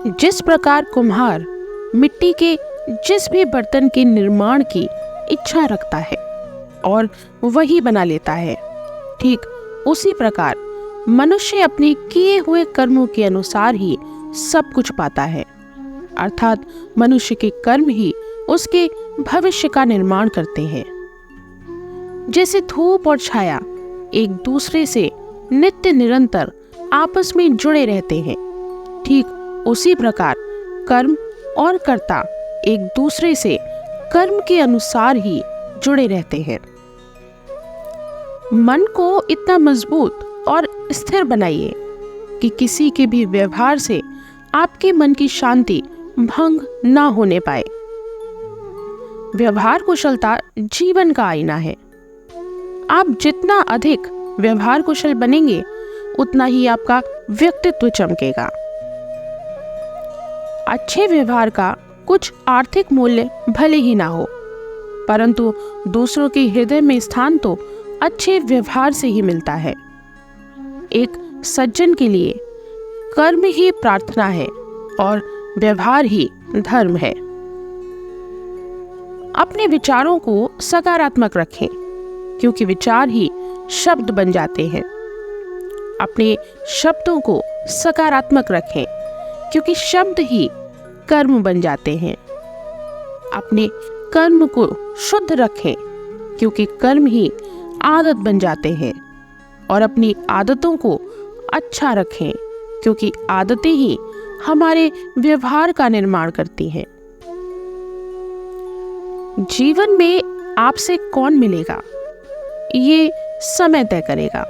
जिस प्रकार कुम्हार मिट्टी के जिस भी बर्तन के निर्माण की इच्छा रखता है और वही बना लेता है, ठीक उसी प्रकार मनुष्य अपने किए हुए कर्मों के अनुसार ही सब कुछ पाता है। अर्थात मनुष्य के कर्म ही उसके भविष्य का निर्माण करते हैं। जैसे धूप और छाया एक दूसरे से नित्य निरंतर आपस में जुड़े रहते हैं, ठीक उसी प्रकार कर्म और कर्ता एक दूसरे से कर्म के अनुसार ही जुड़े रहते हैं। मन को इतना मजबूत और स्थिर बनाइए कि किसी के भी व्यवहार से आपके मन की शांति भंग ना होने पाए। व्यवहार कुशलता जीवन का आईना है। आप जितना अधिक व्यवहार कुशल बनेंगे, उतना ही आपका व्यक्तित्व चमकेगा। अच्छे व्यवहार का कुछ आर्थिक मूल्य भले ही ना हो, परंतु दूसरों के हृदय में स्थान तो अच्छे व्यवहार से ही मिलता है। एक सज्जन के लिए कर्म ही प्रार्थना है और व्यवहार ही धर्म है। अपने विचारों को सकारात्मक रखें, क्योंकि विचार ही शब्द बन जाते हैं। अपने शब्दों को सकारात्मक रखें, क्योंकि शब्द ही कर्म बन जाते हैं। अपने कर्म को शुद्ध रखें, क्योंकि कर्म ही आदत बन जाते हैं। और अपनी आदतों को अच्छा रखें, क्योंकि आदतें ही हमारे व्यवहार का निर्माण करती हैं। जीवन में आपसे कौन मिलेगा, ये समय तय करेगा।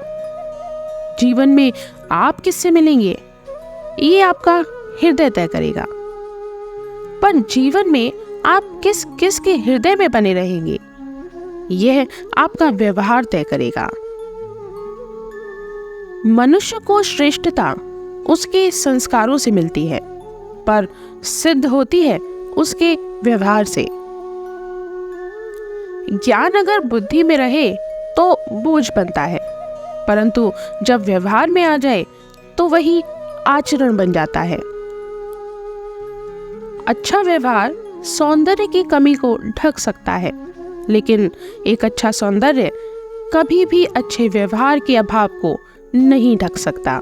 जीवन में आप किससे मिलेंगे, ये आपका हृदय तय करेगा। पर जीवन में आप किस किस के हृदय में बने रहेंगे, यह आपका व्यवहार तय करेगा। मनुष्य को श्रेष्ठता उसके संस्कारों से मिलती है, पर सिद्ध होती है उसके व्यवहार से। ज्ञान अगर बुद्धि में रहे तो बोझ बनता है, परंतु जब व्यवहार में आ जाए तो वही आचरण बन जाता है। अच्छा व्यवहार सौंदर्य की कमी को ढक सकता है, लेकिन एक अच्छा सौंदर्य कभी भी अच्छे व्यवहार के अभाव को नहीं ढक सकता।